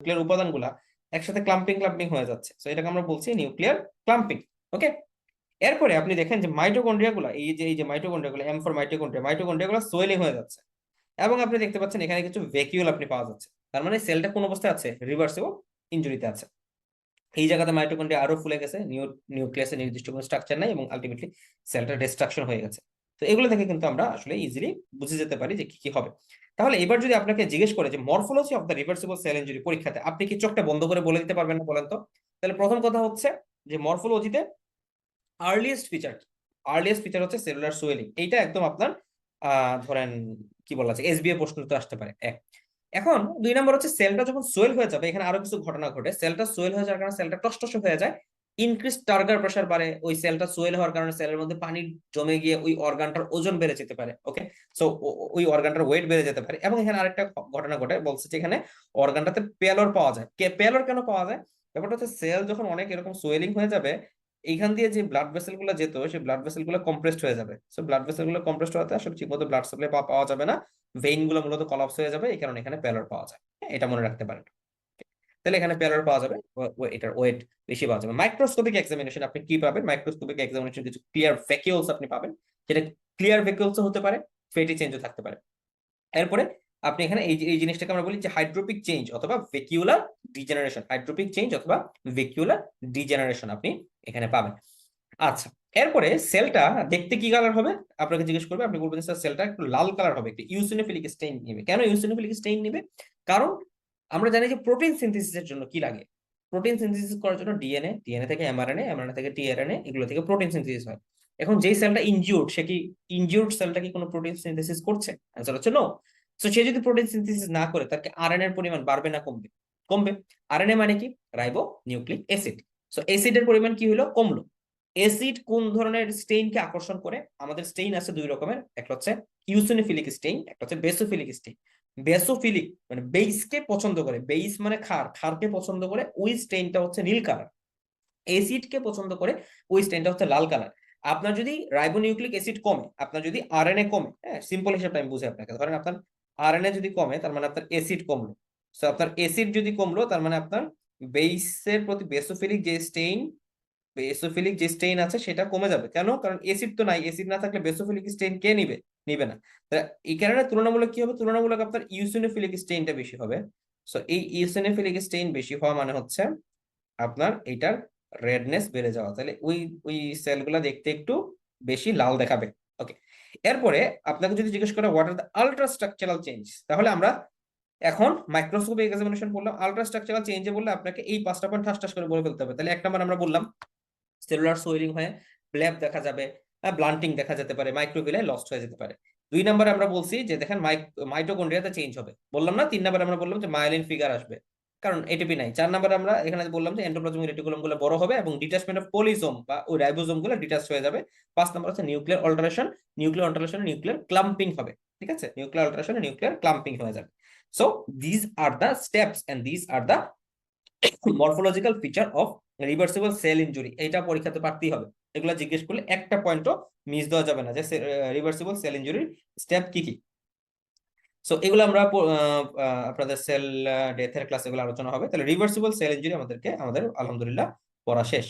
Nuclear উপাদানগুলা একসাথে clamping clamping হয়ে যাচ্ছে, তো এটাকে আমরা বলছি নিউক্লিয়ার ক্লাম্পিং। ওকে, এরপরে আপনি দেখেন যে মাইটোকন্ড্রিয়া গুলা, এই যে মাইটোকন্ড্রিয়া গুলো, M4 মাইটোকন্ড্রিয়া গুলো সোয়েলিং হয়ে যাচ্ছে, এবং আপনি দেখতে পাচ্ছেন এখানে কিছু ভ্যাকিউল আপনি পাওয়া যাচ্ছে। তার মানে সেলটা কোন অবস্থায় আছে? রিভার্সিবল ইনজুরিতে আছে। এই জায়গাতে মাইটোকন্ড্রিয়া আরো ফুলে গেছে, নিউক্লিয়াসের নির্দিষ্ট কোনো স্ট্রাকচার নাই, এবং আলটিমেটলি সেলটা ডিস্ট্রাকশন হয়ে গেছে। তো এগুলো থেকে কিন্তু আমরা আসলে ইজিলি বুঝে যেতে পারি যে কি কি হবে। তাহলে এবার যদি আপনাকে জিজ্ঞেস করে যে morphology of the reversible cell injury পরীক্ষাতে, আপনি কি চোখটা বন্ধ করে বলে দিতে পারবেন না বলেন তো? তাহলে প্রথম কথা হচ্ছে যে মরফোলজিতে আর্লিয়েস্ট ফিচার, আর্লিয়েস্ট ফিচার হচ্ছে সেলুলার সোয়েলিং। এইটা একদম আপনার ধরেন কি বলা যায়, এসবিএ প্রশ্ন তো আসতে পারে এক। এখন 2 নম্বর হচ্ছে সেলটা যখন সোয়েল হয়ে যাবে, এখানে আরো কিছু ঘটনা ঘটে। সেলটা সোয়েল হয়ে যাওয়ার কারণে সেলটা টসটসে হয়ে যায়, ইনক্রিজ টার্গার প্রেসার বাড়ে, ওই সেলটা সোয়েল হওয়ার কারণে সেলের মধ্যে পানি জমে গিয়ে ওই অর্গানটার ওজন বেড়ে যেতে পারে। ওকে, সো ওই অর্গানটার ওয়েট বেড়ে যেতে পারে। এবং এখানে আরেকটা ঘটনা ঘটে, বলছে যে এখানে অর্গানটাতে পেলর পাওয়া যায়। পেলর কেন পাওয়া যায়? ব্যাপারটা হচ্ছে সেল যখন অনেক এরকম সোয়েলিং হয়ে যাবে, এইখান দিয়ে যে ব্লাড ভেসেল গুলো যেত, সেই ব্লাড ভেসেল গুলো কম্প্রেসড হয়ে যাবে। সো ব্লাড ভেসেল গুলো কম্প্রেসড হওয়াতে আসলে ঠিকমতো ব্লাড সাপ্লাই পাওয়া যাবে না, ভেইন গুলো মূলত কলাপস হয়ে যাবে, এই কারণে এখানে পেলর পাওয়া যায়। হ্যাঁ, এটা মনে রাখতে পারেন। তাহলে এখানে পেলর পাওয়া যাবে, এটার ওয়েট বেশি পাওয়া যাবে। মাইক্রোস্কোপিক এক্সামিনেশন আপনি কি পাবেন? মাইক্রোস্কোপিক এক্সামিনেশন কিছু ক্লিয়ার ভ্যাকিউলস আপনি পাবেন, যেটা ক্লিয়ার ভ্যাকিউলস হতে পারে, ফেটি চেঞ্জও থাকতে পারে। এরপরে আপনি এখানে এই জিনিসটাকে আমরা বলি যে হাইড্রোপিক চেঞ্জ অথবা ভেকিউলার ডিজেনারেশন, হাইড্রোপিক চেঞ্জ অথবা ভেকিউলার ডিজেনারেশন আপনি এখানে পাবেন। আচ্ছা, এরপরে সেলটা দেখতে কি কালার হবে আপনাকে জিজ্ঞেস করবে, আপনি বলবেন স্যার সেলটা একটু লাল কালার হবে, একটু ইউসিনোফিলিক স্টেইন নেবে। কেন ইউসিনোফিলিক স্টেইন নেবে? কারণ আমরা জানি যে প্রোটিন সিনথেসিসের জন্য কি লাগে? প্রোটিন সিনথেসিস করার জন্য ডিএনএ থেকে এমআরএনএ থেকে টিআরএনএ, এগুলো থেকে প্রোটিন সিনথেসিস হয়। এখন যেই সেলটা ইনজিউর্ড, সে কি ইনজিউর্ড সেলটা কি কোনো প্রোটিন সিনথেসিস করছে? অ্যান্সার হচ্ছে নো। সো সে যদি প্রোটিন সিনথেসিস না করে, তার কি আরএনএ এর পরিমাণ বাড়বে না কমবে? কমবে। আরএনএ মানে কি? Ribo nucleic acid. সো অ্যাসিডের পরিমাণ কি হলো? কমলো। অ্যাসিড কোন ধরনের স্টেইনকে আকর্ষণ করে? আমাদের স্টেইন আছে 2 রকমের, একটা হচ্ছে ইউসিনোফিলিক স্টেইন, একটা হচ্ছে বেসোফিলিক স্টেইন। বেসোফিলিক মানে বেইসকে পছন্দ করে, বেইস মানে ক্ষার, ক্ষারকে পছন্দ করে, ওই স্টেইনটা হচ্ছে নীল কালার। অ্যাসিডকে পছন্দ করে, ওই স্টেইনটা হচ্ছে লাল কালার। আপনার যদি রাইবোনিউক্লিক অ্যাসিড কমে, আপনার যদি আরএনএ কমে, হ্যাঁ সিম্পল হিসাবটা আমি বুঝি আপনাকে, ধরেন আপনার আরএনএ যদি কমে, তার মানে আপনার অ্যাসিড কমলো। সো আপনার অ্যাসিড যদি কমলো, তার মানে আপনার বেইসের প্রতি বেসোফিলিক যে স্টেইন আছে সেটা কমে যাবে। কেন? কারণ এসিড তো নাই, এসিড না থাকলে বেসোফিলিক স্টেইন কে নিবে? নিবে না। এই কারণে তুলনামূলক কি হবে? তুলনামূলক আপনার ইউসিনোফিলিক স্টেইনটা বেশি হবে। সো এই ইউসিনোফিলিক স্টেইন বেশি হওয়া মানে হচ্ছে আপনার এইটার রেডনেস বেড়ে যাওয়া, তাহলে ওই ওই সেলগুলো দেখতে একটু বেশি লাল দেখাবে। ওকে, এরপরে আপনাকে যদি জিজ্ঞেস করে what are the ultra structural change, তাহলে আমরা এখন মাইক্রোস্কোপিক এক্সামিনেশন বললাম, আলট্রা স্ট্রাকচারাল চেঞ্জে বললে আপনাকে এই 5টা পয়েন্ট ঠাস ঠাস করে বলে ফেলতে হবে। তাহলে 1 নম্বর আমরা বললাম সেলুলার সোয়েলিং হয়ে ব্ল্যাব দেখা যাবে, ব্লান্টিং দেখা যেতে পারে, মাইক্রোভিলাই লস্ট হয়ে যেতে পারে। 2 নম্বরে আমরা বলছি যে দেখেন মাইটোকন্ড্রিয়াতে চেঞ্জ হবে, বললাম না? 3 নম্বরে আমরা বললাম যে মায়োলিন ফিগার আসবে, কারণ এটিপি নাই। 4 নম্বরে আমরা এখানে বললাম যে এন্ডোপ্লাজমিক রেটিকুলাম গুলো বড় হবে এবং ডিটাচমেন্ট অফ পলিজোম বা ওই রাইবোজোম গুলো ডিটাচ হয়ে যাবে। 5 নম্বর হচ্ছে নিউক্লিয়ার অল্টারেশন, নিউক্লিয়ার ক্লাম্পিং হবে। ঠিক আছে, নিউক্লিয়ার অল্টারেশন নিউক্লিয়ার ক্লাম্পিং হয়ে যাবে। So this are the steps and this are the morphological feature of reversible cell injury. এইটা পরীক্ষাতে পারতেই হবে, এগুলো জিজ্ঞেস করলে একটা পয়েন্টও মিস দেওয়া যাবে না যে রিভার্সিবল সেল ইনজুরির স্টেপ কি কি। সো এগুলো আমরা আপনাদের সেল ডেথের ক্লাসে এগুলো আলোচনা হবে। তাহলে রিভার্সিবল সেল ইনজুরি আমাদের আলহামদুলিল্লাহ পড়া শেষ।